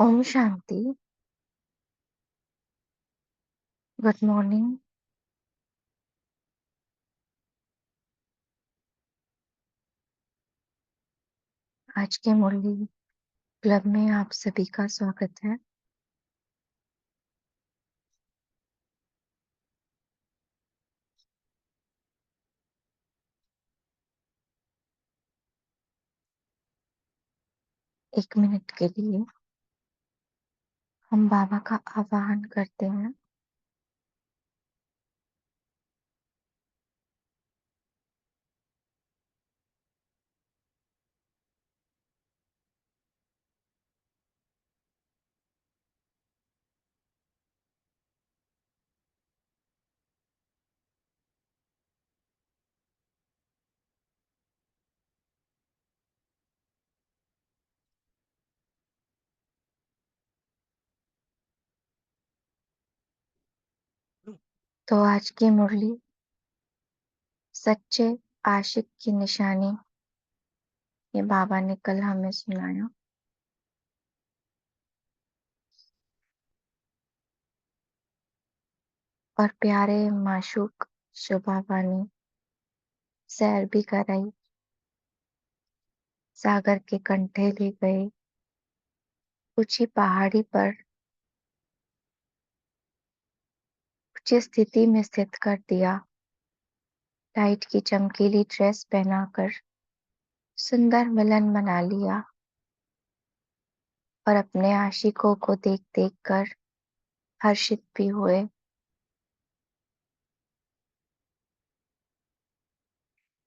Om Shanti. Good morning. आज के मुरली club में आप सभी का स्वागत है। एक मिनट के लिए हम बाबा का आवाहन करते हैं। तो आज की मुरली सच्चे आशिक की निशानी, ये बाबा ने कल हमें सुनाया। और प्यारे माशूक जो बाबा ने सैर भी कराई, सागर के कंठे ले गए, ऊंची पहाड़ी पर ऊंची स्थिति में स्थित कर दिया। लाइट की चमकीली ड्रेस पहनाकर सुंदर मिलन मना लिया और अपने आशिकों को देख देख कर हर्षित भी हुए।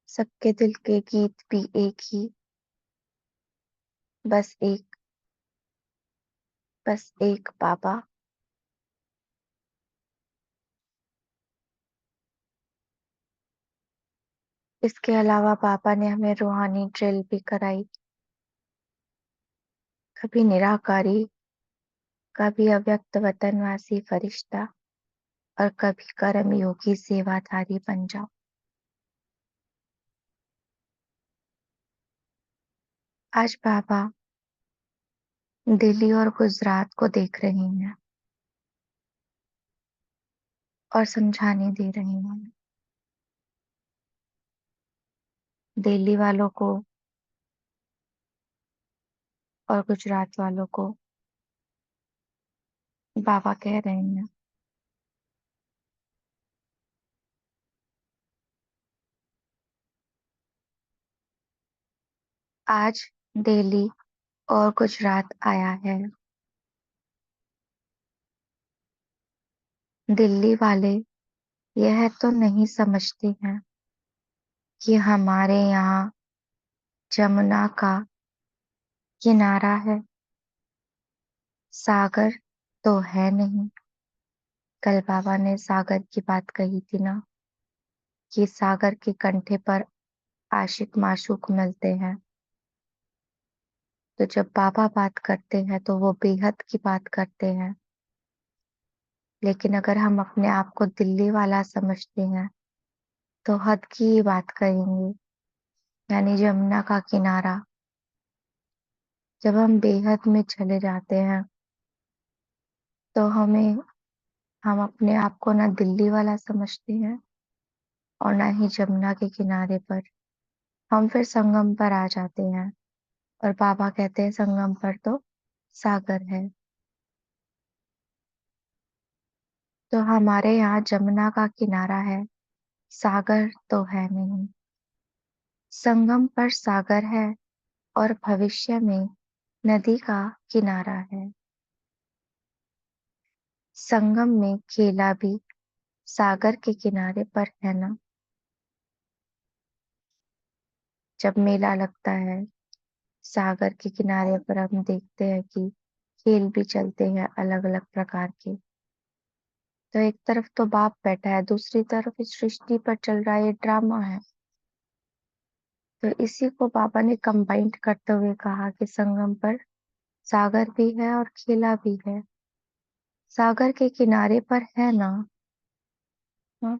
सबके दिल के गीत भी एक ही, बस एक, बस एक बाबा। इसके अलावा बाबा ने हमें रूहानी ड्रिल भी कराई। कभी निराकारी, कभी अव्यक्त वतनवासी फरिश्ता और कभी कर्म योगी सेवाधारी बन जाओ। आज बाबा दिल्ली और गुजरात को देख रही हैं और समझाने दे रही हैं। दिल्ली वालों को और गुजरात वालों को बाबा कह रहे हैं, आज दिल्ली और गुजरात आया है। दिल्ली वाले यह तो नहीं समझते हैं कि हमारे यहाँ जमुना का किनारा है, सागर तो है नहीं। कल बाबा ने सागर की बात कही थी ना, कि सागर के कंठे पर आशिक माशूक मिलते हैं। तो जब बाबा बात करते हैं तो वो बेहद की बात करते हैं। लेकिन अगर हम अपने आप को दिल्ली वाला समझते हैं तो हद की ही बात करेंगे, यानी जमुना का किनारा। जब हम बेहद में चले जाते हैं तो हम अपने आप को ना दिल्ली वाला समझते हैं और ना ही जमुना के किनारे पर। हम फिर संगम पर आ जाते हैं और बाबा कहते हैं संगम पर तो सागर है। तो हमारे यहाँ जमुना का किनारा है, सागर तो है नहीं। संगम पर सागर है और भविष्य में नदी का किनारा है। संगम में खेला भी सागर के किनारे पर है ना। जब मेला लगता है सागर के किनारे पर, हम देखते हैं कि खेल भी चलते हैं अलग अलग प्रकार के। तो एक तरफ तो बाप बैठा है, दूसरी तरफ इस सृष्टि पर चल रहा ये ड्रामा है। तो इसी को बाबा ने कंबाइंड करते हुए कहा कि संगम पर सागर भी है और खेला भी है। सागर के किनारे पर है ना। हाँ?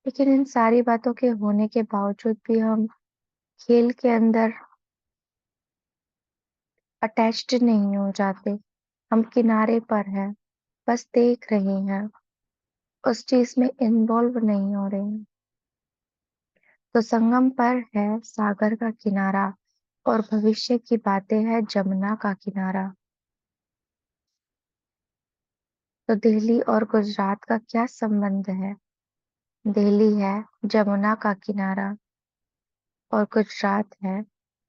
लेकिन इन सारी बातों के होने के बावजूद भी हम खेल के अंदर अटैच्ड नहीं हो जाते। हम किनारे पर हैं, बस देख रहे हैं, उस चीज में इन्वॉल्व नहीं हो रहे हैं। तो संगम पर है सागर का किनारा और भविष्य की बातें है जमुना का किनारा। तो दिल्ली और गुजरात का क्या संबंध है? दिल्ली है जमुना का किनारा और गुजरात है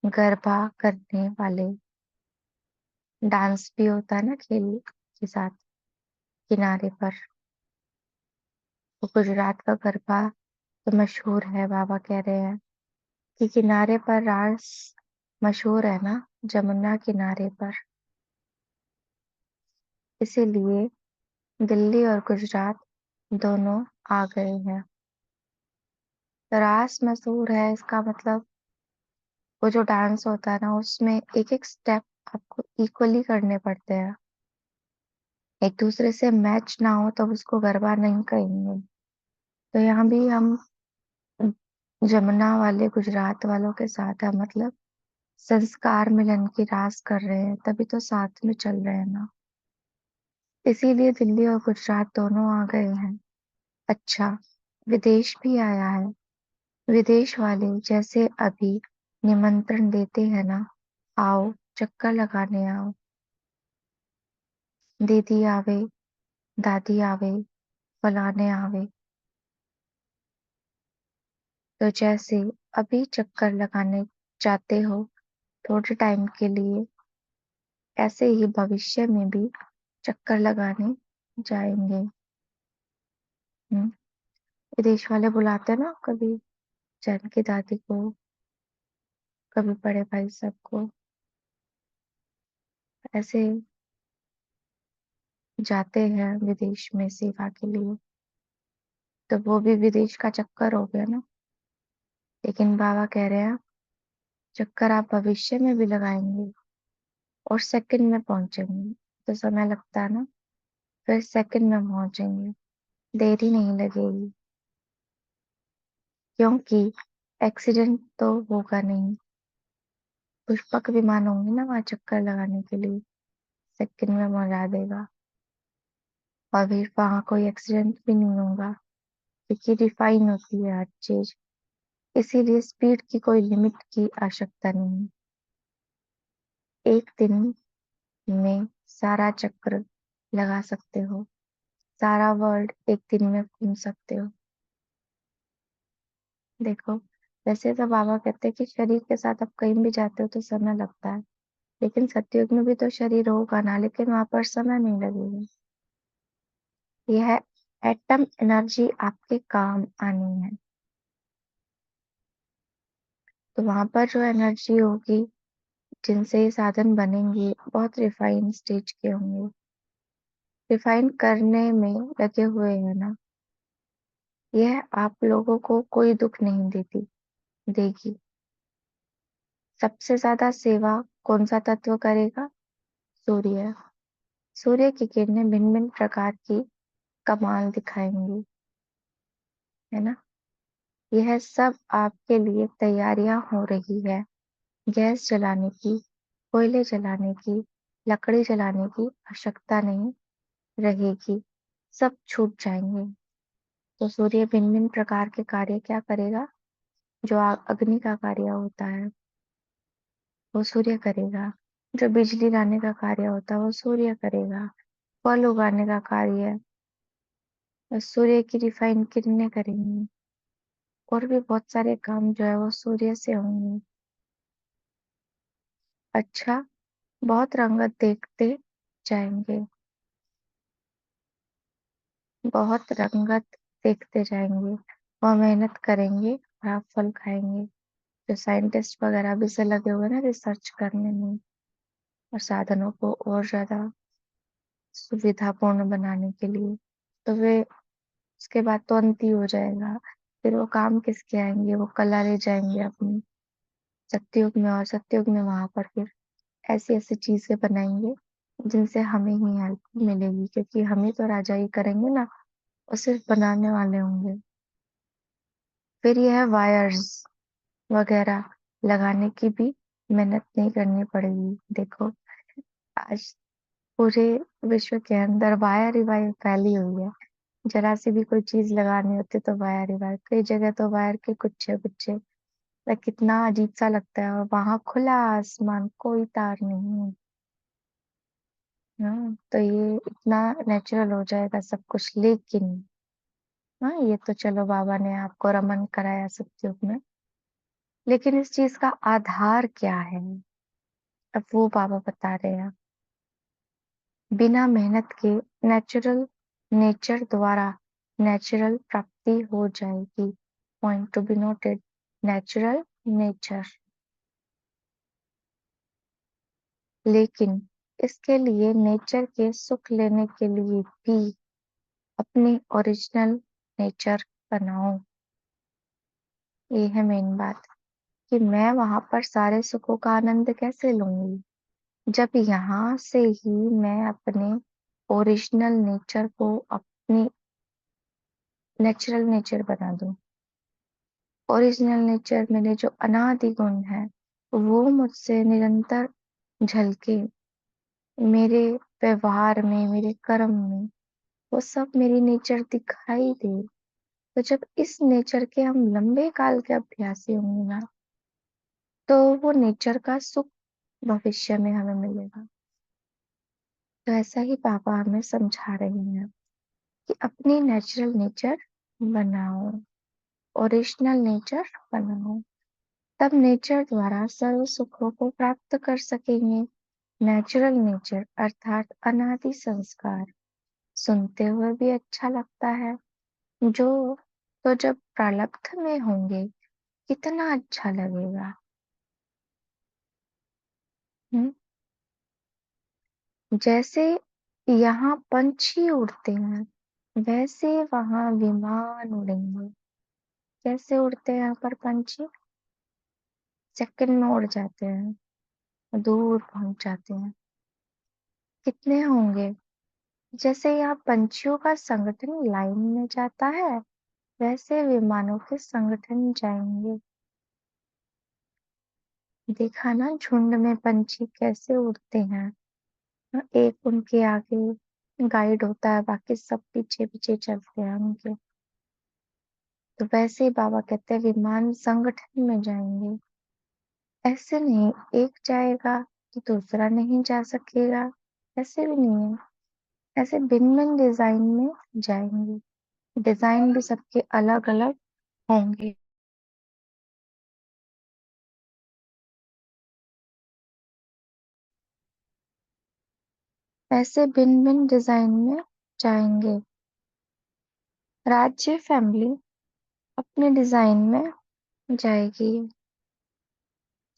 गरबा करने वाले। डांस भी होता है ना खेल के साथ किनारे पर। तो गुजरात का गरबा तो मशहूर है, बाबा कह रहे हैं कि किनारे पर रास मशहूर है ना, जमुना किनारे पर। इसीलिए दिल्ली और गुजरात दोनों आ गए हैं। रास मशहूर है इसका मतलब वो जो डांस होता है ना, उसमें एक एक स्टेप आपको इक्वली करने पड़ते हैं। एक दूसरे से मैच ना हो तब उसको गरबा नहीं कहेंगे। तो यहाँ भी हम जमुना वाले गुजरात वालों के साथ है, मतलब संस्कार मिलन की रास कर रहे हैं, तभी तो साथ में चल रहे हैं ना। इसीलिए दिल्ली और गुजरात दोनों आ गए हैं। अच्छा, विदेश भी आया है। विदेश वाले जैसे अभी निमंत्रण देते हैं ना, आओ चक्कर लगाने आओ, दीदी आवे, दादी आवे, फलाने आवे। तो जैसे अभी चक्कर लगाने जाते हो थोड़े टाइम के लिए, ऐसे ही भविष्य में भी चक्कर लगाने जाएंगे। हम्म, विदेश वाले बुलाते हैं ना, कभी जान की दादी को, कभी बड़े भाई साहब को, ऐसे जाते हैं विदेश में सेवा के लिए। तो वो भी विदेश का चक्कर हो गया ना। लेकिन बाबा कह रहे हैं चक्कर आप भविष्य में भी लगाएंगे और सेकंड में पहुंचेंगे। तो समय लगता है ना, फिर सेकंड में पहुंचेंगे, देरी नहीं लगेगी। क्योंकि एक्सीडेंट तो होगा नहीं। पुष्पक विमान होंगे ना वहां चक्कर लगाने के लिए, सेकंड में पहुंचा देगा। और फिर वहां कोई एक्सीडेंट भी नहीं होगा, क्योंकि रिफाइन होती है हर चीज। इसीलिए स्पीड की कोई लिमिट की आवश्यकता नहीं। एक दिन में सारा चक्र लगा सकते हो, सारा वर्ल्ड एक दिन में घूम सकते हो। देखो, वैसे तो बाबा कहते हैं कि शरीर के साथ आप कहीं भी जाते हो तो समय लगता है, लेकिन सतयुग में भी तो शरीर होगा ना, लेकिन वहां पर समय नहीं लगेगा। यह एटम एनर्जी आपके काम आनी है। तो वहां पर जो एनर्जी होगी, जिनसे ये साधन बनेंगे, बहुत रिफाइन स्टेज के होंगे। रिफाइन करने में लगे हुए हैं ना, यह आप लोगों को कोई दुख नहीं देगी। सबसे ज्यादा सेवा कौन सा तत्व करेगा? सूर्य। सूर्य की किरणें भिन्न भिन्न प्रकार की कमाल दिखाएंगी, है ना। यह सब आपके लिए तैयारियां हो रही है। गैस जलाने की, कोयले जलाने की, लकड़ी जलाने की आवश्यकता नहीं रहेगी, सब छूट जाएंगे। तो सूर्य भिन्न भिन्न प्रकार के कार्य क्या करेगा? जो अग्नि का कार्य होता है वो सूर्य करेगा। जो बिजली लाने का कार्य होता है वो सूर्य करेगा। फल उगाने का कार्य वो सूर्य की रिफाइन किरणें करेंगी। और भी बहुत सारे काम जो है वो सूर्य से होंगे। अच्छा, बहुत रंगत देखते जाएंगे, बहुत रंगत देखते जाएंगे। और मेहनत करेंगे और आप फल खाएंगे। जो साइंटिस्ट वगैरह भी से लगे हुए हैं ना रिसर्च करने में, और साधनों को और ज्यादा सुविधापूर्ण बनाने के लिए, तो वे उसके बाद तो अंत ही हो जाएगा। फिर वो काम किसके आएंगे? वो कला ले जाएंगे अपनी सत्युग में, और सत्युग में वहां पर फिर ऐसी ऐसी चीजें बनाएंगे जिनसे हमें ही हेल्प मिलेगी, क्योंकि हम ही तो राजा ही करेंगे ना, और सिर्फ बनाने वाले होंगे। फिर यह वायर्स वगैरह लगाने की भी मेहनत नहीं करनी पड़ेगी। देखो, आज पूरे विश्व के अंदर वाया रिवायर फैली हुई है। जरा सी भी कोई चीज लगानी होती तो वायर ही वायर, कई जगह तो वायर के गुच्छे गुच्छे। कितना अजीब सा लगता है, और वहां खुला आसमान, कोई तार नहीं है। हाँ, तो ये इतना नेचुरल हो जाएगा सब कुछ, लेकिन हाँ, ये तो चलो बाबा ने आपको रमन कराया सत्युग में, लेकिन इस चीज का आधार क्या है? अब वो बाबा बता रहे हैं। बिना मेहनत के नेचुरल नेचर द्वारा नेचुरल प्राप्ति हो जाएगी। Point to be noted, natural nature. लेकिन इसके लिए नेचर के सुख लेने के लिए भी अपनी ओरिजिनल नेचर बनाओ। ये है मेन बात, कि मैं वहां पर सारे सुखों का आनंद कैसे लूंगी, जब यहाँ से ही मैं अपने ओरिजिनल नेचर को अपनी नेचुरल नेचर बना दूं। ओरिजिनल नेचर मेरे जो अनादि गुण है, वो मुझसे निरंतर झलके मेरे व्यवहार में, मेरे कर्म में, वो सब मेरी नेचर दिखाई दे। तो जब इस नेचर के हम लंबे काल के अभ्यासी होंगे ना, तो वो नेचर का सुख भविष्य में हमें मिलेगा। तो ऐसा ही पापा हमें समझा रहे हैं कि अपनी नेचुरल नेचर बनाओ, ओरिजिनल नेचर बनाओ। तब नेचर द्वारा सर्व सुखों को प्राप्त कर सकेंगे। नेचुरल नेचर अर्थात अनादि संस्कार सुनते हुए भी अच्छा लगता है, जो तो जब प्रारब्ध में होंगे कितना अच्छा लगेगा। हम्म, जैसे यहाँ पंछी उड़ते हैं, वैसे वहां विमान उड़ेंगे। कैसे उड़ते हैं यहाँ पर पंछी? सेकंड में उड़ जाते हैं, दूर पहुंच जाते हैं। कितने होंगे? जैसे यहाँ पंछियों का संगठन लाइन में जाता है, वैसे विमानों के संगठन जाएंगे। देखा ना झुंड में पंछी कैसे उड़ते हैं। एक उनके आगे गाइड होता है, बाकी सब पीछे पीछे चलते हैं उनके। तो वैसे ही बाबा कहते हैं विमान संगठन में जाएंगे। ऐसे नहीं एक जाएगा तो दूसरा नहीं जा सकेगा, ऐसे भी नहीं है। ऐसे भिन्न भिन्न डिजाइन में जाएंगे। डिजाइन भी सबके अलग अलग होंगे। ऐसे भिन्न भिन्न डिजाइन में जाएंगे। राज्य फैमिली अपने डिजाइन में जाएगी,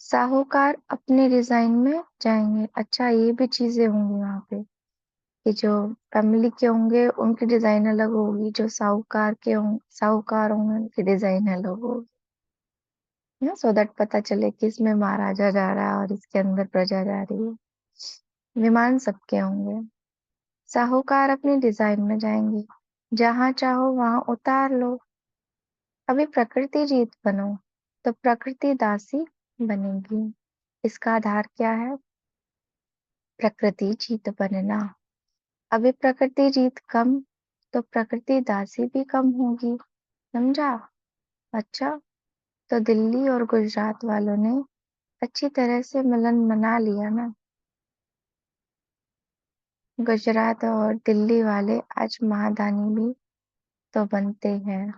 साहूकार अपने डिजाइन में जाएंगे। अच्छा, ये भी चीजें होंगी वहां पे, कि जो फैमिली के होंगे उनकी डिजाइन अलग होगी, जो साहूकार होंगे उनकी डिजाइन अलग होगी ना, सो दैट पता चले कि इसमें महाराजा जा रहा है और इसके अंदर प्रजा जा रही है। विमान सबके होंगे। साहूकार अपनी डिजाइन में जाएंगे, जहां चाहो वहां उतार लो। अभी प्रकृति जीत बनो तो प्रकृति दासी बनेगी। इसका आधार क्या है? प्रकृति जीत बनना। अभी प्रकृति जीत कम तो प्रकृति दासी भी कम होगी। समझा? अच्छा, तो दिल्ली और गुजरात वालों ने अच्छी तरह से मिलन मना लिया ना। गुजरात और दिल्ली वाले आज महादानी भी तो बनते हैं।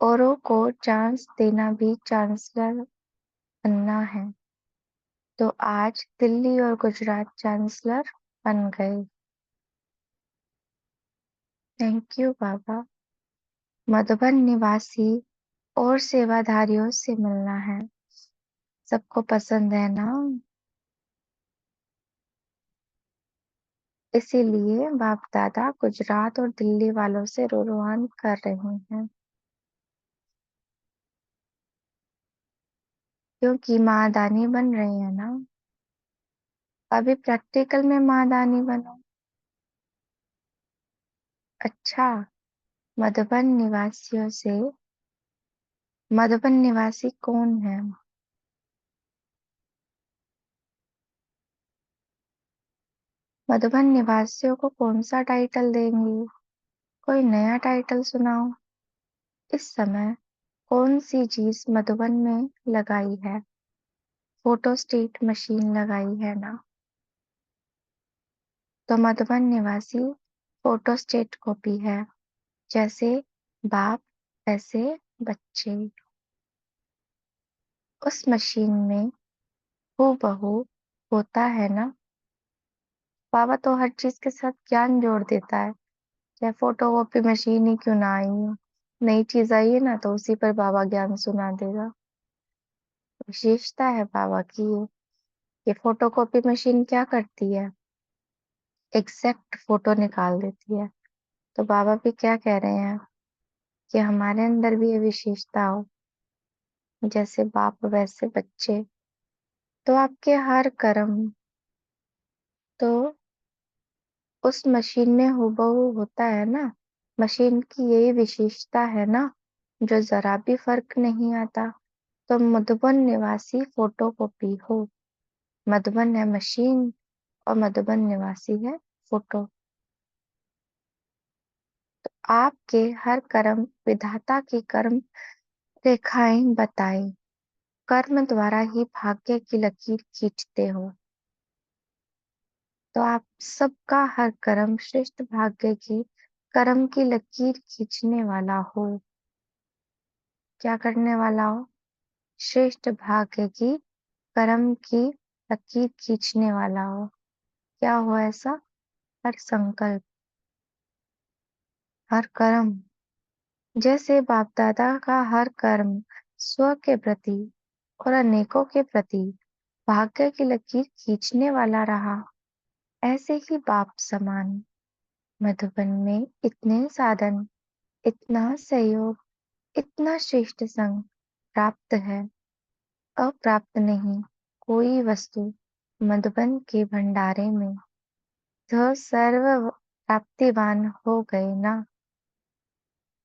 औरों को चांस देना भी चांसलर बनना है। तो आज दिल्ली और गुजरात चांसलर बन गए। थैंक यू बाबा। मधुबन निवासी और सेवाधारियों से मिलना है। सबको पसंद है ना, इसीलिए बाप दादा गुजरात और दिल्ली वालों से रोरोहान कर रहे हैं, क्योंकि महादानी बन रहे हैं ना। अभी प्रैक्टिकल में महादानी बनो। अच्छा, मधुबन निवासियों से, मधुबन निवासी कौन है? मधुबन निवासियों को कौन-सा टाइटल देंगी? कोई नया टाइटल सुनाओ। इस समय कौन-सी चीज़ मधुबन में लगाई है? फोटोस्टेट मशीन लगाई है ना? तो मधुबन निवासी फोटोस्टेट कॉपी है। जैसे बाप वैसे बच्चे। उस मशीन में हूबहू होता है ना? बाबा तो हर चीज़ के साथ ज्ञान जोड़ देता है। चाहे फोटोकॉपी मशीन ही क्यों ना आई हो। नई चीज़ आई है ना तो उसी पर बाबा ज्ञान सुना देगा। विशेषता है बाबा की ये। ये फोटोकॉपी मशीन क्या करती है? एग्जैक्ट फोटो निकाल देती है। तो बाबा भी क्या कह रहे हैं कि हमारे अंदर भी ये विशेषता हो, जैसे बाप वैसे बच्चे। तो आपके हर कर्म तो उस मशीन में हूबहू होता है ना? मशीन की यही विशेषता है ना, जो ज़रा भी फ़र्क नहीं आता। तो मधुबन निवासी फोटोकॉपी हो। मधुबन है मशीन और मधुबन निवासी है फोटो। आपके हर कर्म विधाता की कर्म रेखाएं बताए। कर्म द्वारा ही भाग्य की लकीर खींचते हो। तो आप सबका हर कर्म श्रेष्ठ भाग्य की कर्म की लकीर खींचने वाला हो। क्या करने वाला हो? श्रेष्ठ भाग्य की कर्म की लकीर खींचने वाला हो। क्या हो ऐसा? हर संकल्प, हर कर्म। जैसे बाप दादा का हर कर्म स्व के प्रति और अनेकों के प्रति भाग्य की लकीर खींचने वाला रहा, ऐसे ही बाप समान मधुबन में इतने साधन, इतना सहयोग, इतना श्रेष्ठ संग प्राप्त है। अप्राप्त नहीं कोई वस्तु मधुबन के भंडारे में। तो सर्व प्राप्तिवान हो गए ना?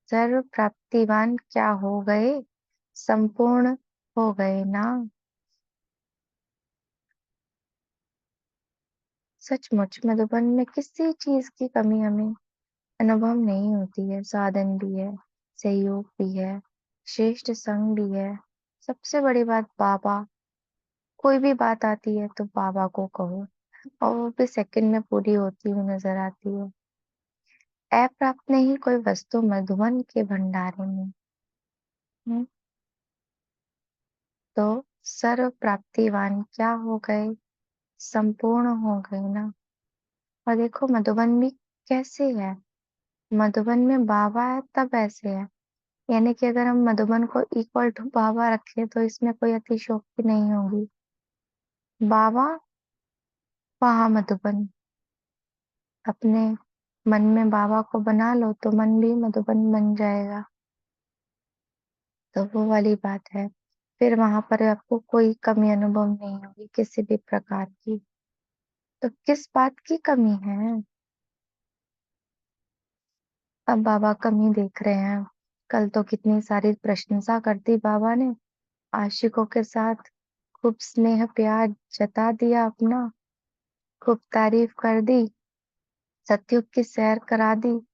सर्व प्राप्तिवान क्या हो गए? संपूर्ण हो गए ना? सचमुच मधुबन में किसी चीज की कमी हमें अनुभव नहीं होती है। साधन भी है, सहयोग भी है, श्रेष्ठ संग भी है। सबसे बड़ी बात बाबा। कोई भी बात आती है तो बाबा को कहो और वो भी सेकंड में पूरी होती हुई नजर आती है। अप्राप्त नहीं कोई वस्तु मधुबन के भंडारे में। हम्म, तो सर्व प्राप्तिवान क्या हो गए? संपूर्ण हो गए ना? और देखो मधुबन भी कैसे है? मधुबन में बाबा है तब ऐसे है। यानी कि अगर हम मधुबन को इक्वल टू बाबा रखें तो इसमें कोई अतिशयोक्ति नहीं होगी। बाबा वहाँ मधुबन। अपने मन में बाबा को बना लो तो मन भी मधुबन बन जाएगा। तो वो वाली बात है। फिर वहां पर आपको कोई कमी अनुभव नहीं होगी किसी भी प्रकार की। तो किस बात की कमी है? अब बाबा कमी देख रहे हैं। कल तो कितनी सारी प्रशंसा कर दी बाबा ने। आशिकों के साथ खूब स्नेह प्यार जता दिया अपना। खूब तारीफ कर दी। सतयुग की सैर करा दी।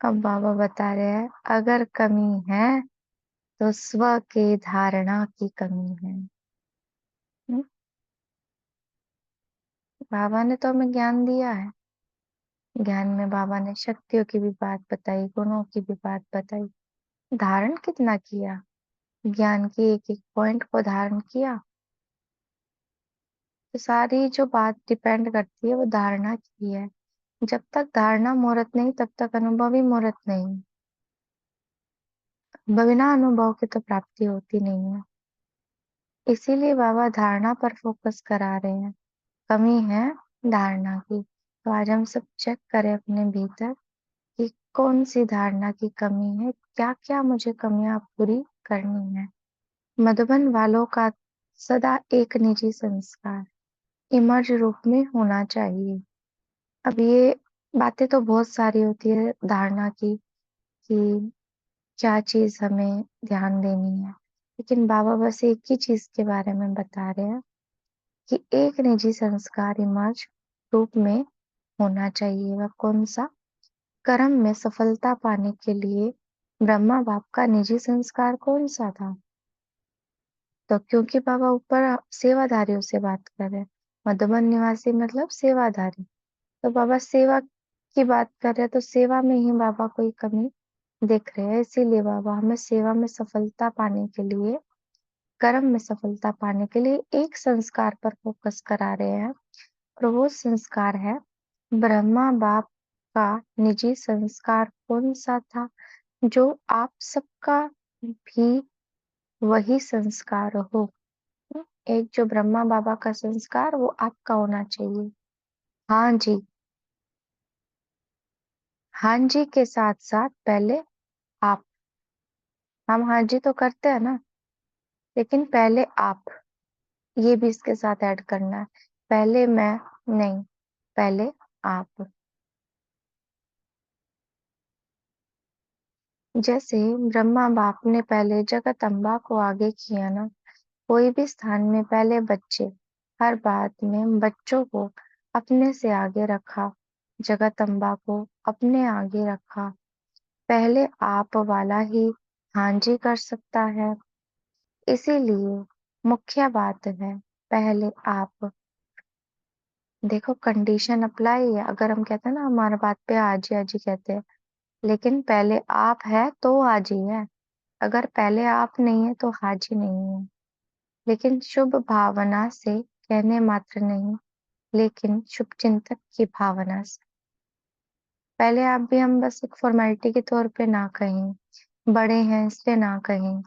अब बाबा बता रहे हैं अगर कमी है तो स्व के धारणा की कमी है। हम्म, बाबा ने तो हमें ज्ञान दिया है। ज्ञान में बाबा ने शक्तियों की भी बात बताई, गुणों की भी बात बताई। धारण कितना किया? ज्ञान की एक एक पॉइंट को धारण किया। तो सारी जो बात डिपेंड करती है वो धारणा की है। जब तक धारणा मूर्त नहीं तब तक अनुभव ही मूर्त नहीं। बिना अनुभव के तो प्राप्ति होती नहीं है। इसीलिए बाबा धारणा पर फोकस करा रहे हैं। कमी है धारणा की। तो आज हम सब चेक करें अपने भीतर कि कौन सी धारणा की कमी है, क्या क्या मुझे कमियां पूरी करनी है। मधुबन वालों का सदा एक निजी संस्कार इमर्ज रूप में होना चाहिए। अब ये बातें तो बहुत सारी होती है धारणा की कि क्या चीज हमें ध्यान देनी है, लेकिन बाबा बस एक ही चीज के बारे में बता रहे हैं कि एक निजी संस्कार इमर्ज रूप में होना चाहिए। वह कौन-सा? कर्म में सफलता पाने के लिए ब्रह्मा बाप का निजी संस्कार कौन-सा था? तो क्योंकि बाबा ऊपर सेवाधारियों से बात कर रहे हैं, मधुबन निवासी मतलब सेवाधारी। तो बाबा सेवा की बात कर रहे हैं, तो सेवा में ही बाबा कोई कमी दिख रहे हैं। इसीलिए बाबा हमें सेवा में सफलता पाने के लिए, कर्म में सफलता पाने के लिए एक संस्कार पर फोकस करा रहे हैं, और वो संस्कार है ब्रह्मा बाप का निजी संस्कार कौन-सा था, जो आप सबका भी वही संस्कार हो। एक जो ब्रह्मा बाबा का संस्कार वो आपका होना चाहिए। हाँ जी। हाँ जी के साथ-साथ पहले आप। हम हाँ जी तो करते हैं ना, लेकिन पहले आप, ये भी इसके साथ ऐड करना है। पहले मैं नहीं, पहले आप। जैसे ब्रह्मा बाप ने पहले जगदम्बा को आगे किया ना, कोई भी स्थान में पहले बच्चे, हर बात में बच्चों को अपने से आगे रखा, जगदम्बा को अपने आगे रखा। पहले आप वाला ही हाँ जी कर सकता है। इसीलिए मुख्य बात है पहले आप। देखो कंडीशन अप्लाई है। अगर हम कहते हैं ना हमारे बात पे हाँ जी कहते हैं, लेकिन पहले आप है तो हाँ जी है। अगर पहले आप नहीं है तो हाँ जी नहीं है। लेकिन शुभ भावना से कहने मात्र नहीं, लेकिन शुभचिंतक की भावना से। पहले आप भी हम बस एक फॉर्मेलिटी के तौर पे ना कहें, बड़े हैं इसलिए ना कहें,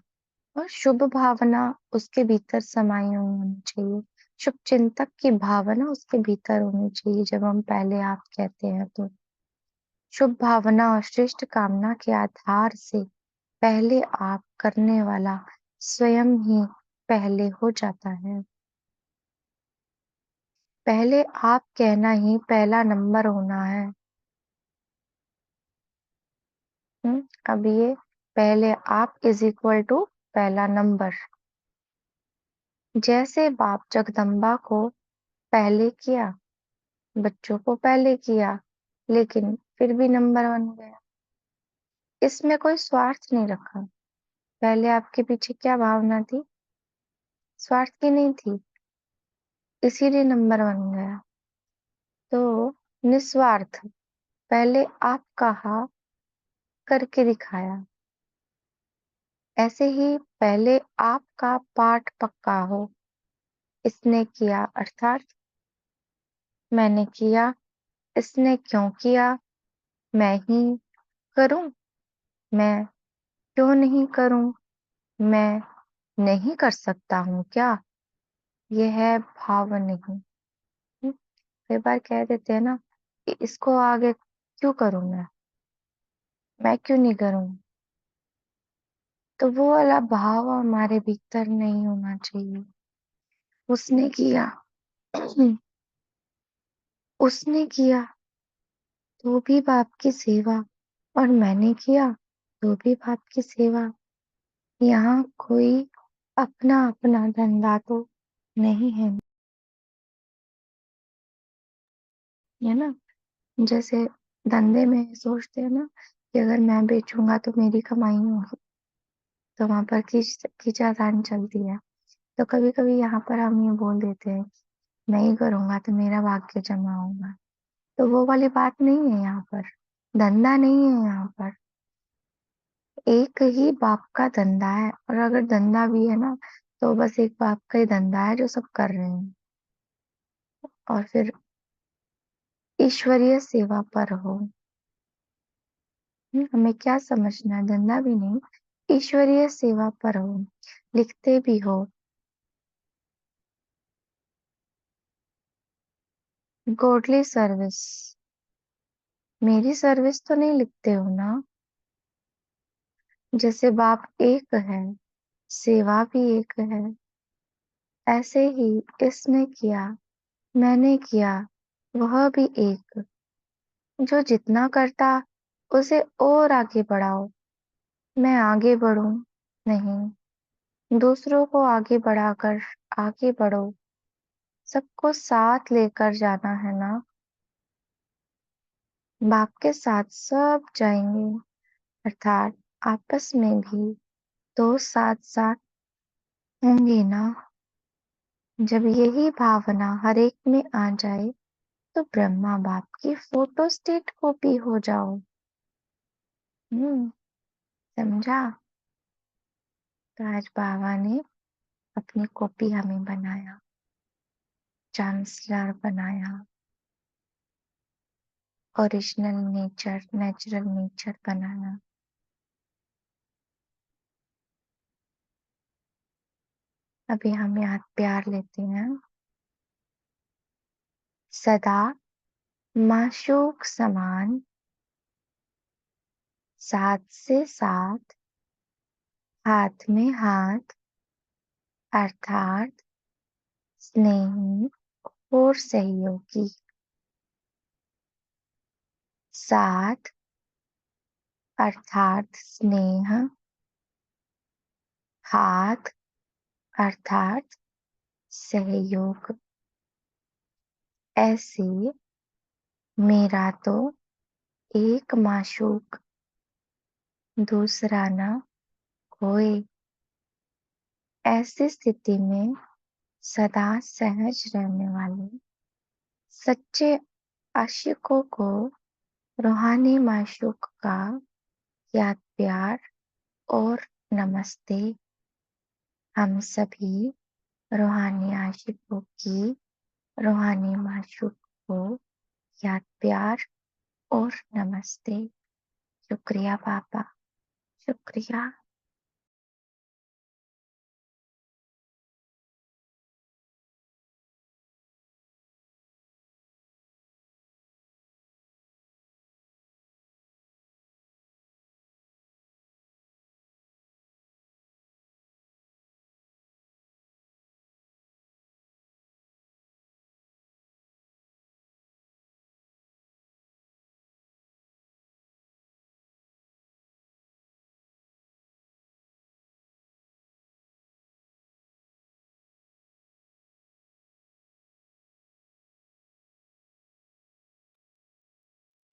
और शुभ भावना उसके भीतर समाई हुई होनी चाहिए। शुभचिंतक की भावना उसके भीतर होनी चाहिए जब हम पहले आप कहते हैं तो। शुभ भावना और श्रेष्ठ कामना के आधार से पहले आप करने वाला स्वयं ही पहले हो जाता है। पहले आप कहना ही पहला नंबर होना है। अब ये पहले आप इज इक्वल टू पहला नंबर। जैसे बाप जगदम्बा को पहले किया, बच्चों को पहले किया, लेकिन फिर भी नंबर 1 गया। इसमें कोई स्वार्थ नहीं रखा। पहले आपके पीछे क्या भावना थी? स्वार्थ की नहीं थी, इसीलिए नंबर 1 गया। तो निस्वार्थ, पहले आप कहा, करके दिखाया। ऐसे ही पहले आपका पाठ पक्का हो, इसने किया अर्थात मैंने किया, इसने क्यों किया, मैं ही करूं, मैं क्यों नहीं करूं, मैं नहीं कर सकता हूँ क्या? ये है भाव नहीं। कई बार कह देते हैं ना कि इसको आगे क्यों करूं मैं क्यों नहीं करूं? तो वो वाला भाव हमारे भीतर नहीं होना चाहिए। उसने किया उसने किया तो भी बाप की सेवा, और मैंने किया तो भी बाप की सेवा। यहाँ कोई अपना अपना धंधा तो नहीं है ना? जैसे धंधे में सोचते हैं ना कि अगर मैं बेचूंगा तो मेरी कमाई होगी, तो वहां पर खींचातान चलती है। तो कभी कभी यहाँ पर हम ये बोल देते हैं मैं ही करूंगा तो मेरा भाग्य जमा होगा। तो वो वाली बात नहीं है यहाँ पर। धंधा नहीं है यहाँ पर। एक ही बाप का धंधा है, और अगर धंधा भी है ना तो बस एक बाप का ही धंधा है जो सब कर रहे हैं। और फिर ईश्वरीय सेवा पर हो। हमें क्या समझना है? धंधा भी नहीं, ईश्वरीय सेवा पर हो। लिखते भी हो गॉडली सर्विस। मेरी सर्विस तो नहीं लिखते हो ना? जैसे बाप एक है, सेवा भी एक है, ऐसे ही इसने किया, मैंने किया, वह भी एक। जो जितना करता उसे और आगे बढ़ाओ। मैं आगे बढ़ूं नहीं, दूसरों को आगे बढ़ाकर आगे बढ़ो। सबको साथ लेकर जाना है ना। बाप के साथ सब जाएंगे, अर्थात आपस में भी तो साथ साथ होंगे ना। जब यही भावना हर एक में आ जाए तो ब्रह्मा बाप की फोटोस्टेट कॉपी हो जाओ। समझा? तो आज बाबा ने अपनी कॉपी हमें बनाया, चांसलर बनाया, ओरिजिनल नेचर, नेचुरल नेचर बनाया। अभी हम याद प्यार लेते हैं। सदा माशूक समान, साथ से साथ, हाथ में हाथ, अर्थात स्नेही और सहयोगी। साथ अर्थात स्नेह, हाथ अर्थात सहयोग। ऐसे मेरा तो एक माशूक, दूसरा न कोई। ऐसी स्थिति में सदा सहज रहने वाले सच्चे आशिकों को रूहानी माशूक का याद प्यार और नमस्ते। हम सभी रूहानी आशिकों की रूहानी माशूक को याद प्यार और नमस्ते। शुक्रिया पापा, शुक्रिया।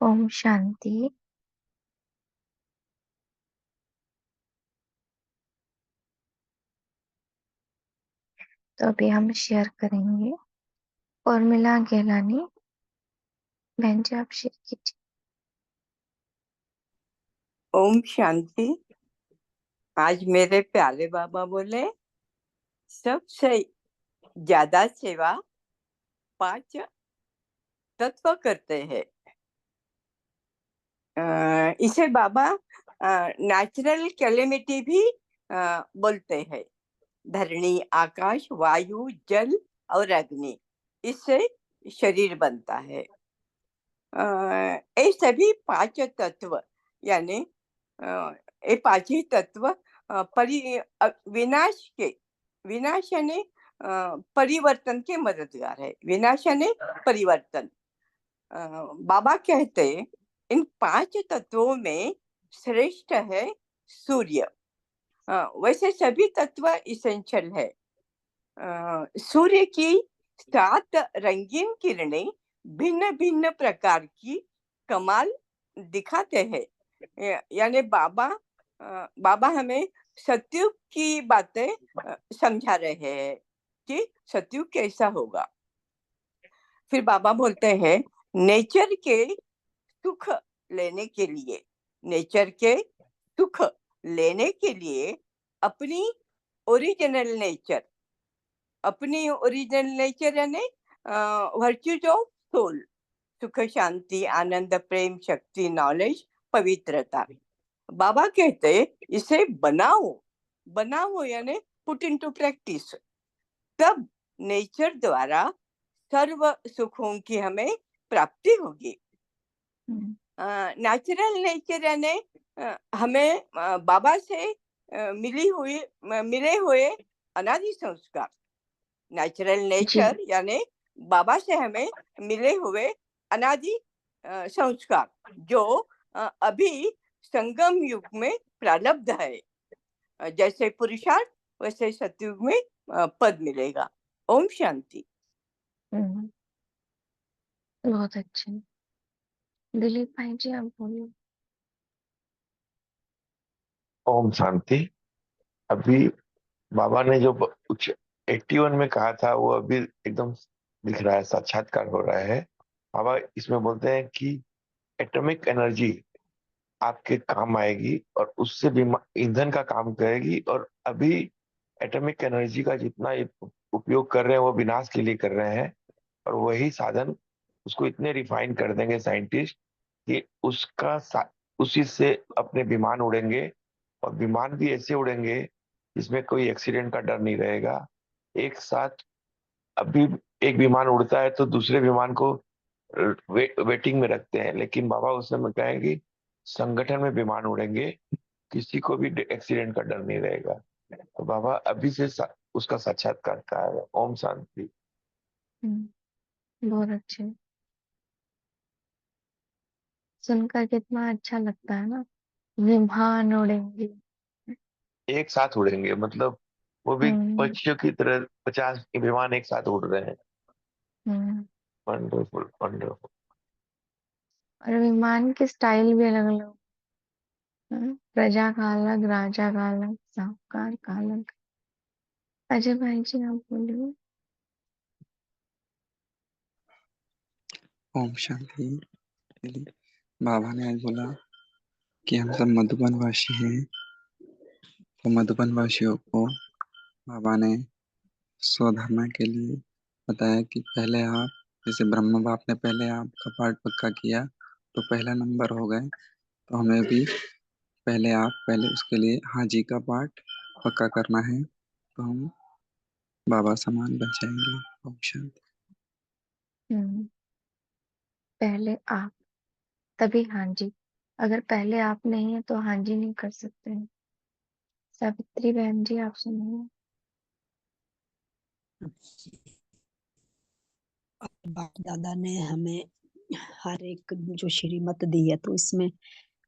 ओम शांति। तो अभी हम शेयर करेंगे फॉर्मूला गैलानी। बहन जी आप शेयर कीजिए। ओम शांति। आज मेरे प्यारे बाबा बोले सबसे ज्यादा सेवा 5 तत्व करते हैं। इसे बाबा नेचुरल कैलेमिटी भी बोलते हैं। धरणी, आकाश, वायु, जल और अग्नि, इससे शरीर बनता है। ये सभी 5 तत्व यानी ये 5 ही तत्व विनाश यानी परिवर्तन के मददगार है। विनाश यानी परिवर्तन। बाबा कहते इन 5 तत्वों में श्रेष्ठ है सूर्य। वैसे सभी तत्व इसेंशियल है। सूर्य की 7 रंगीन किरणें भिन्न भिन्न प्रकार की कमाल दिखाते हैं। यानी बाबा हमें सतयुग की बातें समझा रहे हैं कि सतयुग कैसा होगा। फिर बाबा बोलते हैं नेचर के सुख लेने के लिए, नेचर के सुख लेने के लिए अपनी ओरिजिनल नेचर, अपनी ओरिजिनल नेचर यानी वर्च्यूज ऑफ सोल, सुख, शांति, आनंद, प्रेम, शक्ति, नॉलेज, पवित्रता। बाबा कहते इसे बनाओ, बनाओ यानी पुट इनटू प्रैक्टिस। तब नेचर द्वारा सर्व सुखों की हमें प्राप्ति होगी। नेचुरल नेचर यानी हमें बाबा से मिले हुए अनादि संस्कार। नेचुरल नेचर यानी बाबा से हमें मिले हुए अनादि संस्कार जो अभी संगम युग में प्रारब्ध है। जैसे पुरुषार्थ वैसे सतयुग में पद मिलेगा। ओम शांति। बहुत अच्छे। दिलीप भाई जी आप बोलिए। ओम शांति। अभी बाबा ने जो कुछ 81 में कहा था वो अभी एकदम दिख रहा है, साक्षात्कार हो रहा है। बाबा इसमें बोलते हैं कि एटॉमिक एनर्जी आपके काम आएगी और उससे भी ईंधन का काम करेगी। और अभी एटॉमिक एनर्जी का जितना ये उपयोग कर रहे हैं वो विनाश के लिए कर रहे हैं। और वही साधन उसको इतने रिफाइन कर देंगे साइंटिस्ट कि उसी से अपने विमान उड़ेंगे। और विमान भी ऐसे उड़ेंगे जिसमें कोई एक्सीडेंट का डर नहीं रहेगा। एक साथ अभी एक विमान उड़ता है तो दूसरे विमान को वेटिंग में रखते हैं, लेकिन बाबा उस समय कहेंगे संगठन में विमान उड़ेंगे, किसी को भी एक्सीडेंट का डर नहीं रहेगा। तो बाबा अभी से उसका साक्षात्कार का है। ओम शांति। बहुत अच्छे। सुनकर कितना अच्छा लगता है ना, विमान उड़ेंगे। एक साथ उड़ेंगे मतलब वो भी हम्म। पक्षियों की तरह 50 विमान एक साथ उड़ रहे हैं। हम्म। Wonderful wonderful. और विमान के स्टाइल भी अलग अलग। प्रजा का अलग, राजा का अलग, साहूकार का अलग। अजय भाई जी आप बोलिए। ओम शांति। बाबा ने आज बोला कि हम सब मधुबन वासी हैं। तो मधुबन वासियों को बाबा ने स्वधर्म के लिए बताया कि पहले आप, जैसे ब्रह्म बाप ने पहले आपका पाठ पक्का किया तो पहला नंबर हो गए, तो हमें भी पहले उसके लिए हाजी का पाठ पक्का करना है, तो हम बाबा समान बन जाएंगे। ओम शांति। हम्म। पहले आप, तभी हाँ जी। अगर पहले आप नहीं है तो हाँ जी नहीं कर सकते हैं। सावित्री बहन जी आप सुनिए। बाप दादा ने हमें हर एक जो श्रीमत दी है, तो इसमें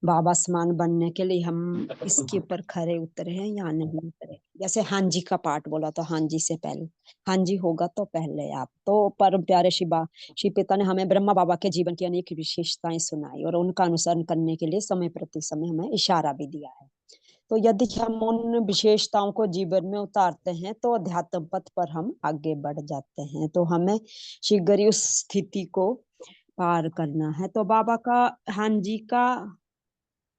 बाबा समान बनने के लिए हम इसके ऊपर खरे उतरे हैं या नहीं उतरे। जैसे हाँ जी का पाठ बोला तो हाँ जी से पहले हाँ जी होगा तो पहले आप। तो परम प्यारे शिव पिता ने हमें ब्रह्मा बाबा के जीवन की अनेक विशेषताएं सुनाई और उनका अनुसरण करने के लिए समय प्रति समय हमें इशारा भी दिया है। तो यदि हम उन विशेषताओं को जीवन में उतारते हैं तो अध्यात्म पथ पर हम आगे बढ़ जाते हैं। तो हमें शीघ्र ही उस स्थिति को पार करना है। तो बाबा का हाँ जी का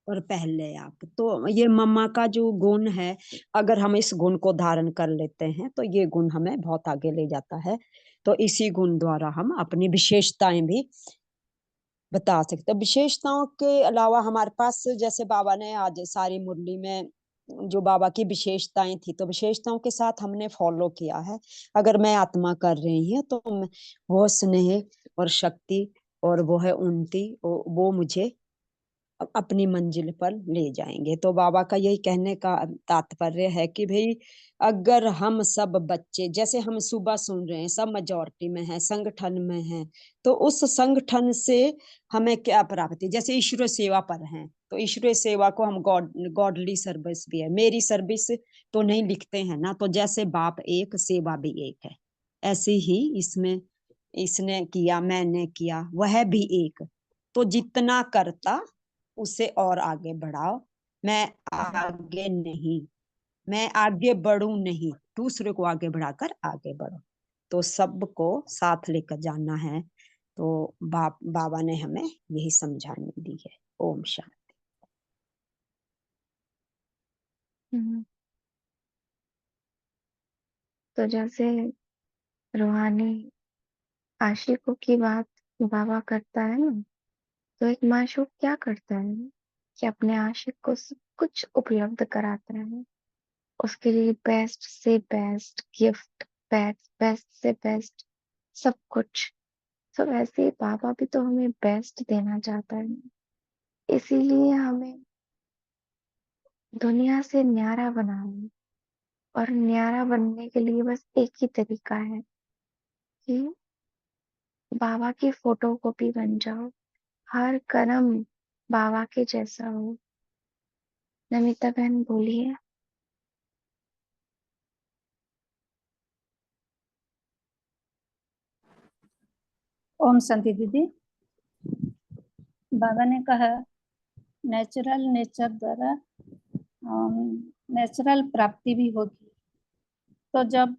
और पहले आप, तो ये मम्मा का जो गुण है, अगर हम इस गुण को धारण कर लेते हैं तो ये गुण हमें बहुत आगे ले जाता है। तो इसी गुण द्वारा हम अपनी विशेषताएं भी बता सकते हैं। विशेषताओं के अलावा हमारे पास, जैसे बाबा ने आज सारी मुरली में जो बाबा की विशेषताएं थी, तो विशेषताओं के साथ हमने फॉलो किया है। अगर मैं आत्मा कर रही हूँ तो वो स्नेह और शक्ति और वो है उन्नति, वो मुझे अपनी मंजिल पर ले जाएंगे। तो बाबा का यही कहने का तात्पर्य है कि भाई, अगर हम सब बच्चे, जैसे हम सुबह सुन रहे हैं सब मेजोरिटी में है, संगठन में है, तो उस संगठन से हमें क्या प्राप्ति, जैसे ईश्वर सेवा पर हैं तो ईश्वर सेवा को हम गॉडली सर्विस भी है। मेरी सर्विस तो नहीं लिखते हैं ना, तो जैसे बाप एक, सेवा भी एक है, ऐसे ही इसमें इसने किया, मैंने किया, वह भी एक। तो जितना करता उसे और आगे बढ़ाओ। मैं आगे नहीं, मैं आगे बढ़ू नहीं, दूसरे को आगे बढ़ाकर आगे बढ़ो। तो सबको साथ लेकर जाना है। तो बाबा ने हमें यही समझाने दी है। ओम शांति। हम्म। तो जैसे रूहानी आशिकों की बात बाबा करता है ना, तो एक माशूक क्या करता है कि अपने आशिक को सब कुछ उपलब्ध कराता है। उसके लिए बेस्ट से बेस्ट गिफ्ट, बेस्ट बेस्ट से बेस्ट सब कुछ। तो वैसे ही बाबा भी तो हमें बेस्ट देना चाहता है। इसीलिए हमें दुनिया से न्यारा बनाना, और न्यारा बनने के लिए बस एक ही तरीका है कि बाबा की फोटो कॉपी बन जाओ। हर कर्म बाबा के जैसा हो। नमिता बहन बोलिए। ओम शांति दीदी। बाबा ने कहा नेचुरल नेचर द्वारा नेचुरल प्राप्ति भी होगी। तो जब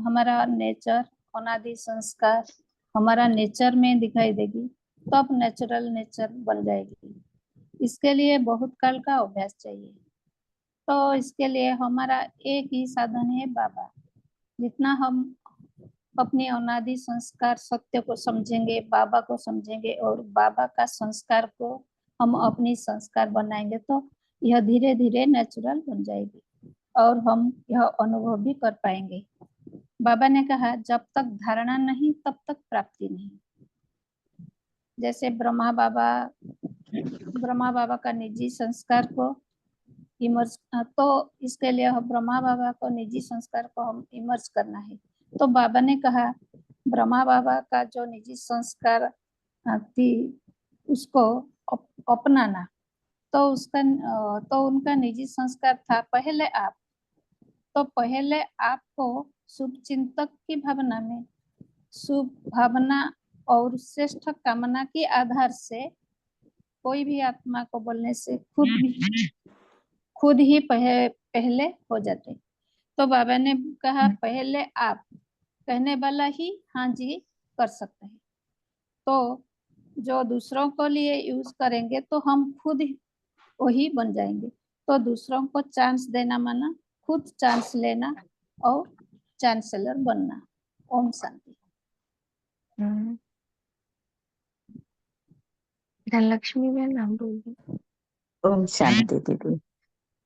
हमारा नेचर, अनादि संस्कार हमारा नेचर में दिखाई देगी तब नेचुरल नेचर बन जाएगी। इसके लिए बहुत काल का अभ्यास चाहिए। तो इसके लिए हमारा एक ही साधन है बाबा। जितना हम अपने अनादि संस्कार सत्य को समझेंगे, बाबा को समझेंगे और बाबा का संस्कार को हम अपनी संस्कार बनाएंगे तो यह धीरे धीरे नेचुरल बन जाएगी और हम यह अनुभव भी कर पाएंगे। बाबा ने कहा जब तक धारणा नहीं तब तक प्राप्ति नहीं। जैसे ब्रह्मा बाबा का निजी संस्कार को इमर्ज, तो इसके लिए ब्रह्मा बाबा को निजी संस्कार को हम इमर्ज करना है। तो बाबा ने कहा ब्रह्मा बाबा का जो निजी संस्कार थी उसको अपनाना। तो उनका निजी संस्कार था पहले आप। तो पहले आपको शुभ चिंतक की भावना में शुभ भावना और श्रेष्ठ कामना के आधार से कोई भी आत्मा को बोलने से खुद ही पहले हो जाते। तो बाबा ने कहा पहले आप कहने वाला ही हाँ जी कर सकते हैं। तो जो दूसरों को लिए यूज करेंगे तो हम खुद वही बन जाएंगे। तो दूसरों को चांस देना माना खुद चांस लेना और चांसलर बनना। ओम शांति। धनलक्ष्मी में नाम बोलिए। ओम शांति दीदी।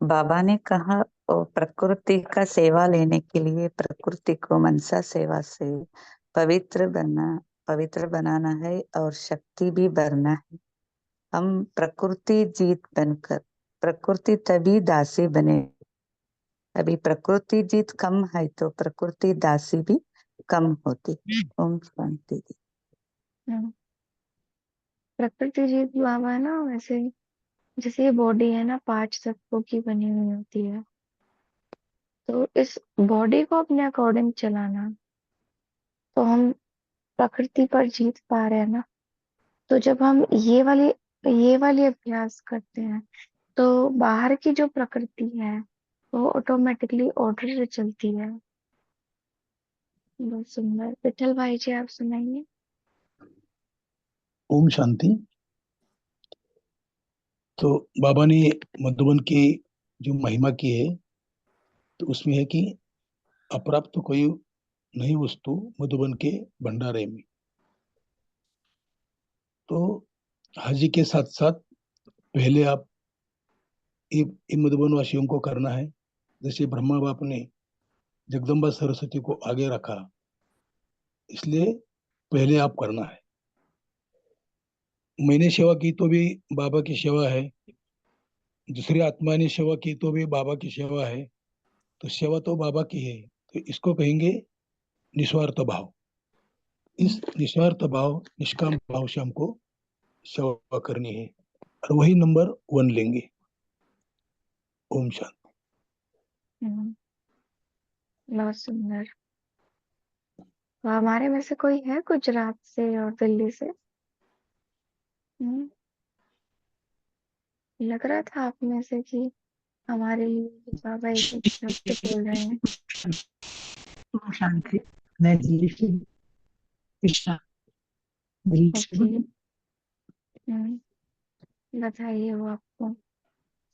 बाबा ने कहा प्रकृति का सेवा लेने के लिए प्रकृति को मनसा सेवा से पवित्र बनाना है और शक्ति भी भरना है। हम प्रकृति जीत बनकर प्रकृति तभी दासी बने। अभी प्रकृति जीत कम है तो प्रकृति दासी भी कम होती। ओम शांति। प्रकृति जीत बाबा ना, वैसे जैसे ये बॉडी है ना 5 तत्वों की बनी हुई होती है। तो इस बॉडी को अपने अकॉर्डिंग चलाना, तो हम प्रकृति पर जीत पा रहे हैं ना। तो जब हम ये वाली अभ्यास करते हैं तो बाहर की जो प्रकृति है वो ऑटोमेटिकली ऑर्डर से चलती है। बहुत सुंदर। विठल भाई जी आप सुनाइए। ओम शांति। तो बाबा ने मधुबन की जो महिमा की है तो उसमें है कि अप्राप्त तो कोई नई वस्तु मधुबन के भंडारे में। तो हाजी के साथ साथ पहले आप ये मधुबन वासियों को करना है। जैसे ब्रह्मा बाप ने जगदम्बा सरस्वती को आगे रखा, इसलिए पहले आप करना है। मैंने सेवा की तो भी बाबा की सेवा है, दूसरी आत्मा ने सेवा की तो भी बाबा की सेवा है। तो सेवा तो बाबा की है, तो इसको कहेंगे निस्वार्थ भाव। इस निस्वार्थ भाव निष्काम भाव से हमको सेवा करनी है और वही नंबर 1 लेंगे। ओम शांति। बहुत सुंदर। तो हमारे में से कोई है गुजरात से और दिल्ली से? लग रहा था आप में से कि हमारे लिए बाबा एक एक शब्द बोल रहे हैं। ओम शांति। मैं दिल्ली से कृष्णा दिल्ली से। बताइए वो आपको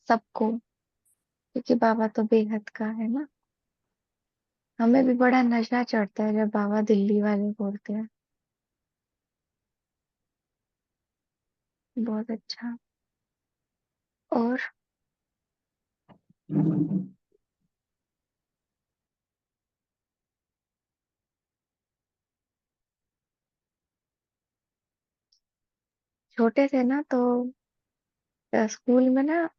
सबको, क्योंकि बाबा तो बेहद का है ना। हमें भी बड़ा नशा चढ़ता है जब बाबा दिल्ली वाले बोलते हैं। बहुत अच्छा। और छोटे थे ना तो स्कूल में ना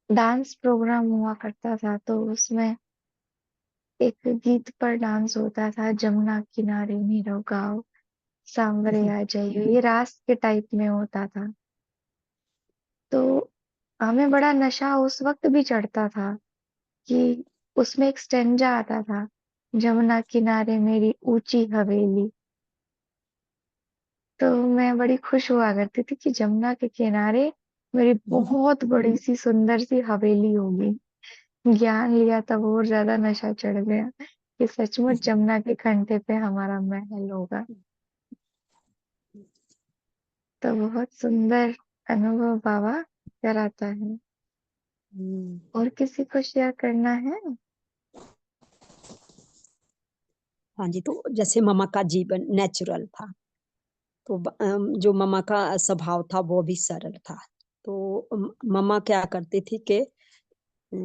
डांस प्रोग्राम हुआ करता था, तो उसमें एक गीत पर डांस होता था, जमुना किनारे मेरो गाँव सांवरे आ जाइयो। ये रास के टाइप में होता था। तो हमें बड़ा नशा उस वक्त भी चढ़ता था कि उसमें एक स्टेंजा आता था, जमुना किनारे मेरी ऊंची हवेली। तो मैं बड़ी खुश हुआ करती थी कि जमुना के किनारे मेरी बहुत बड़ी सी सुंदर सी हवेली होगी। ज्ञान लिया तब और ज्यादा नशा चढ़ गया कि सचमुच जमुना के कंठे पे हमारा महल होगा। तो बहुत सुंदर अनुभव बाबा कराता है। और किसी को शेयर करना है? हाँ जी, तो जैसे मम्मा का जीवन नेचुरल था, तो जो मम्मा का स्वभाव था वो भी सरल था। तो मम्मा क्या करती थी कि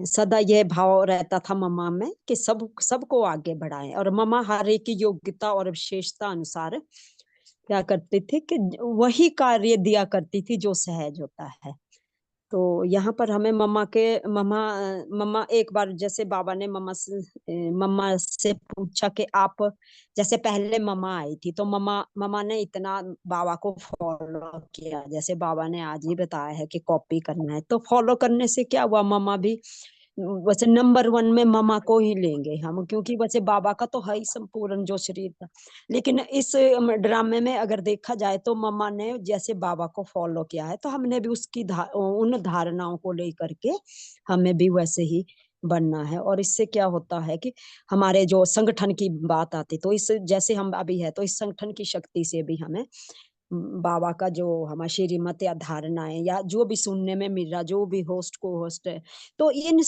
सदा यह भाव रहता था मम्मा में कि सबको आगे बढ़ाएं, और मम्मा हर एक की योग्यता और विशेषता अनुसार क्या करती थी कि वही कार्य दिया करती थी जो सहज होता है। तो यहाँ पर हमें मम्मा एक बार जैसे बाबा ने मम्मा से पूछा कि आप, जैसे पहले मम्मा आई थी तो मम्मा ने इतना बाबा को फॉलो किया, जैसे बाबा ने आज ही बताया है कि कॉपी करना है, तो फॉलो करने से क्या हुआ, मम्मा भी वैसे नंबर 1 में मम्मा को ही लेंगे हम, क्योंकि वैसे बाबा का तो है ही संपूर्ण जो शरीर था। लेकिन इस ड्रामे में अगर देखा जाए तो मम्मा ने जैसे बाबा को फॉलो किया है, तो हमने भी उन धारणाओं को लेकर के हमें भी वैसे ही बनना है। और इससे क्या होता है कि हमारे जो संगठन की बात आती, तो इस जैसे हम अभी है तो इस संगठन की शक्ति से भी हमें बाबा का जो हमारी श्रीमत या धारणाएं या जो भी सुनने में मिल रहा, जो भी होस्ट को होस्ट है, तो इन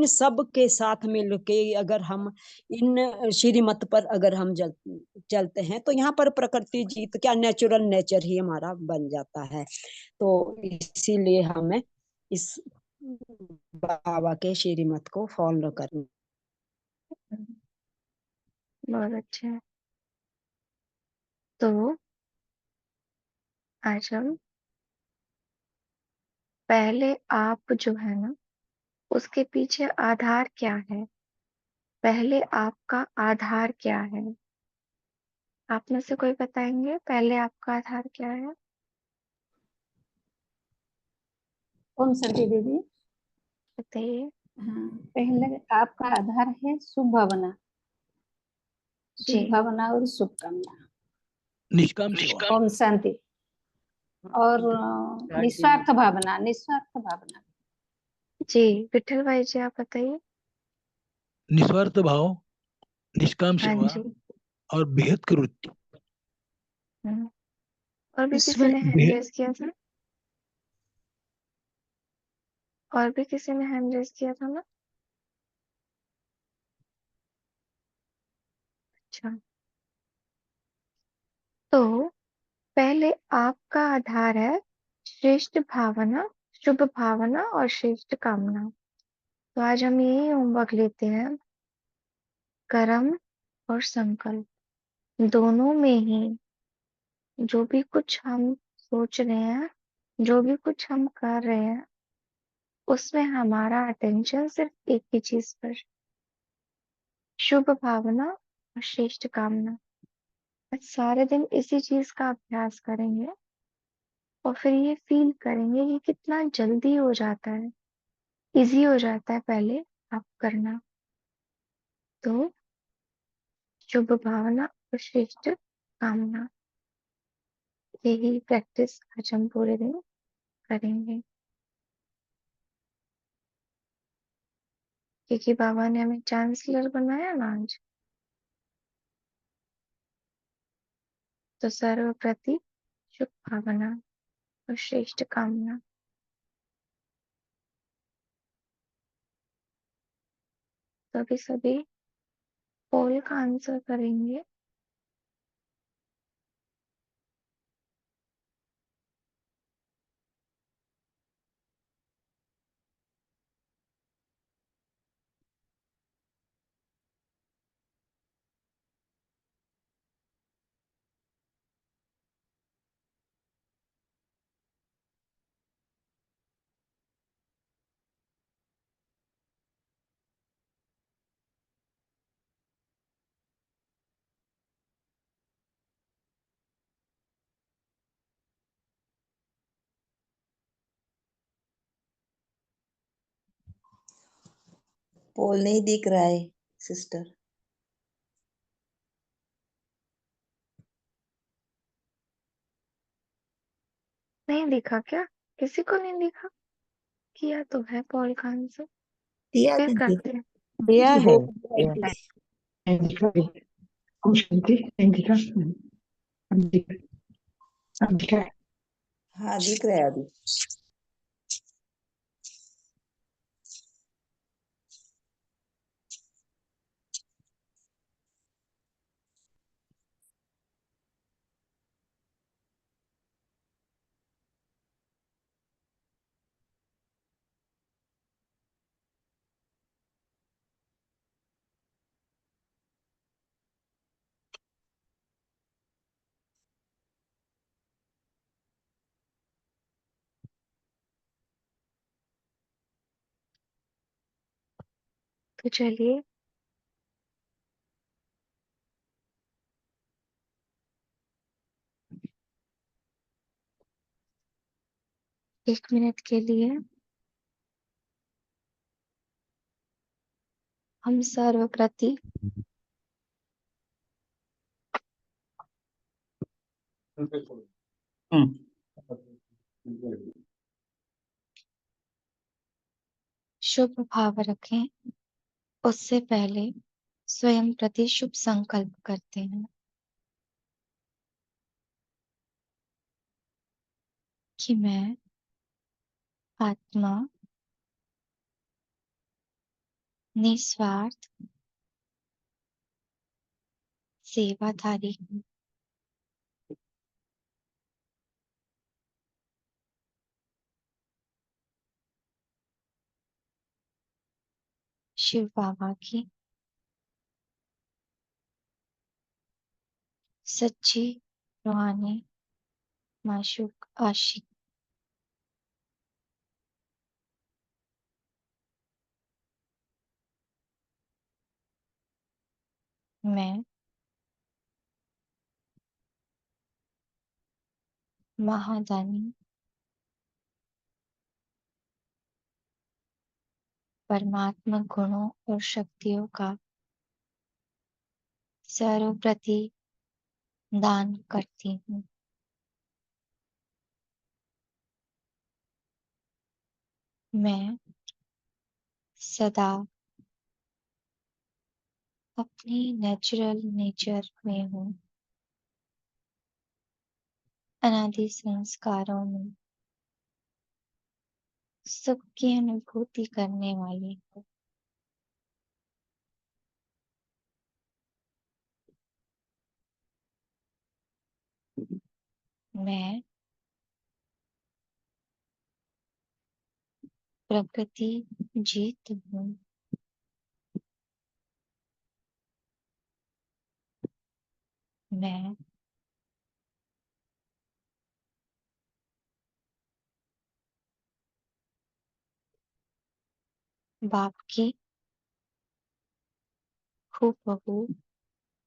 सब के साथ मिलके अगर हम इन श्रीमत पर अगर हम चलते हैं तो यहाँ पर प्रकृति जीत क्या नेचुरल नेचर ही हमारा बन जाता है। तो इसीलिए हमें इस बाबा के श्रीमत को फॉलो करना। बहुत अच्छा है। तो आज हम पहले आप जो है ना, उसके पीछे आधार क्या है? पहले आपका आधार क्या है? आप में से कोई बताएंगे पहले आपका आधार क्या है? कौन सा दीदी? बताइए। हाँ, पहले आपका आधार है शुभ भावना, शुभ जी। भावना और शुभकामना, निष्काम सेवा। ओम शांति। और निस्वार्थ भावना, निस्वार्थ भावना। जी विठल भाई जी आप बताइए। निस्वार्थ भाव, निष्काम हाँ सेवा जी। और बेहद कृत्य। हम्म, और भी किसी ईश्वर ने हैंड रेज किया था? और भी किसी ने हैंड रेज किया था ना? अच्छा, तो पहले आपका आधार है श्रेष्ठ भावना, शुभ भावना और श्रेष्ठ कामना। तो आज हम यही होमवर्क लेते हैं। कर्म और संकल्प दोनों में ही जो भी कुछ हम सोच रहे हैं, जो भी कुछ हम कर रहे हैं, उसमें हमारा अटेंशन सिर्फ एक ही चीज पर, शुभ भावना और श्रेष्ठ कामना। आज सारे दिन इसी चीज का अभ्यास करेंगे और फिर ये फील करेंगे कि कितना जल्दी हो जाता है, इजी हो जाता है पहले आप करना। तो शुभ भावना और श्रेष्ठ कामना, यही प्रैक्टिस आज हम पूरे दिन करेंगे, क्योंकि बाबा ने हमें चांसलर बनाया ना आज। तो सर्वप्रति शुभ भावना और श्रेष्ठ कामना। तो अभी सभी पोल का आंसर करेंगे। पोल नहीं दिख रहा है सिस्टर। नहीं दिखा क्या? किसी को नहीं दिखा? किया तो है पॉल खान से। दिया फिर दीदी करते हैं। दिया जी है हो दिया है। दीदी नहीं दिखा अभी। ओम शांति। नहीं दिखा। अब दिखा। अब दिखा है। हाँ दिख रहा है अभी तो चलिए एक मिनट के लिए हम सर्वप्रति शुभ भाव रखें। उससे पहले स्वयं प्रति शुभ संकल्प करते हैं कि मैं आत्मा निस्वार्थ सेवाधारी हूँ। शिव बाबा की सच्ची रूहानी माशूक आशिक मैं महादानी परमात्मा गुणों और शक्तियों का सर्वप्रति दान करती हूँ। मैं सदा अपनी नेचुरल नेचर में हूँ। अनादि संस्कारों में सुख की अनुभूति करने वाली हूँ। मैं प्रकृति जीत हूँ। मैं बाप की हूबहू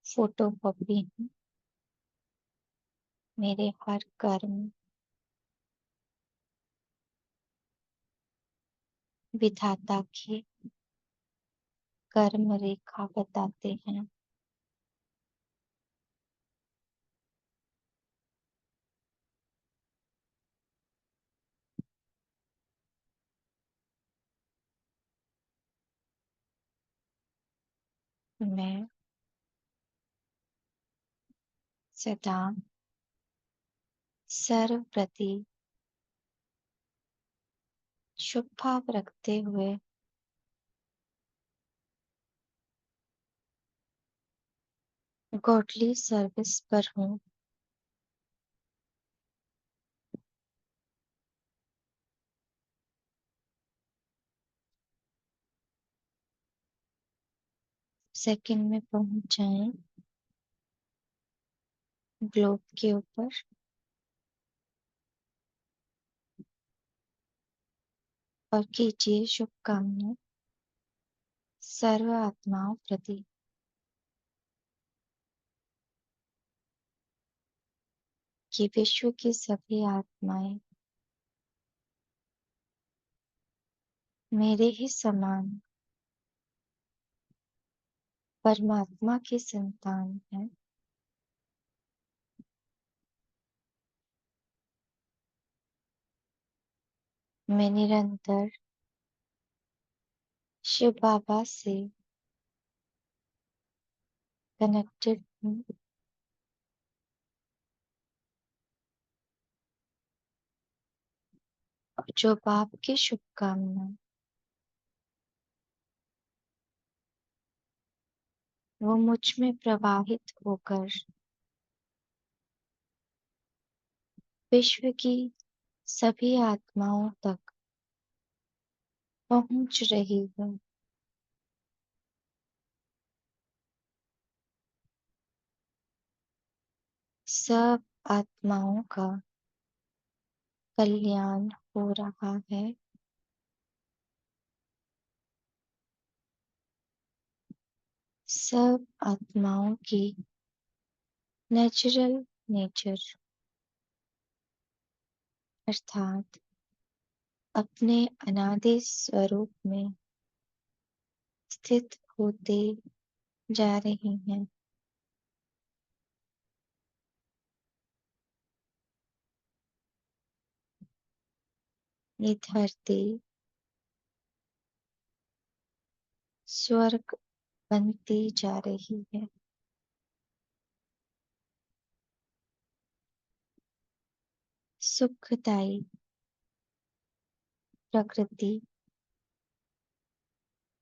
फोटोकॉपी हूँ। मेरे हर कर्म विधाता की कर्म रेखा बताते हैं। मैं सदा सर्व प्रति शुभ भाव रखते हुए गॉडली सर्विस पर हूँ। सेकंड में पहुंच जाएं ग्लोब के ऊपर और कीजिए शुभकामनाएं सर्व आत्माओं प्रति। कि विश्व की सभी आत्माएं मेरे ही समान परमात्मा की संतान है। मैं निरंतर शिव बाबा से कनेक्टेड हूँ। जो बाप की शुभकामना वो मुझ में प्रवाहित होकर विश्व की सभी आत्माओं तक पहुंच रही है। सब आत्माओं का कल्याण हो रहा है। सब आत्माओं की नेचुरल नेचर अर्थात अपने अनादि स्वरूप में स्थित होते जा रही हैं। ये धरती स्वर्ग बनती जा रही है। सुखदायी प्रकृति,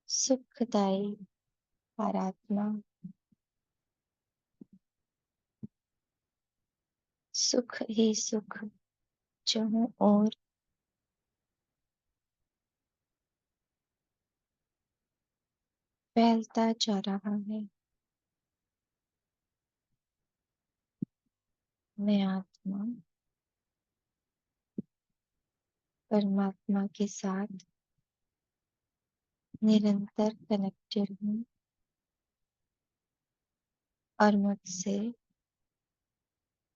सुखदायी आराधना, सुख ही सुख चारों ओर फैलता जा रहा है। मैं आत्मा परमात्मा के साथ निरंतर कनेक्टेड हूँ और मुझसे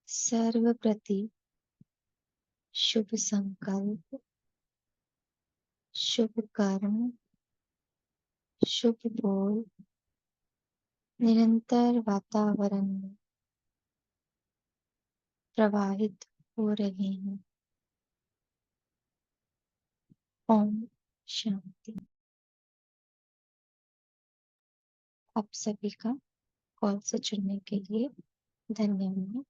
सर्व प्रति शुभ संकल्प, शुभ कर्म, शुभ बोल निरंतर वातावरण में प्रवाहित हो रहे हैं। ओम शांति। आप सभी का कॉल से जुड़ने के लिए धन्यवाद।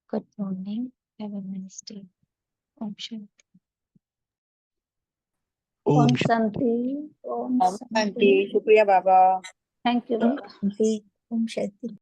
Good morning, have a nice day. ओम शांति। ओम शांति। ओम ओम शांति। शांति। शुक्रिया बाबा। Thank you Baba. Om Shanti.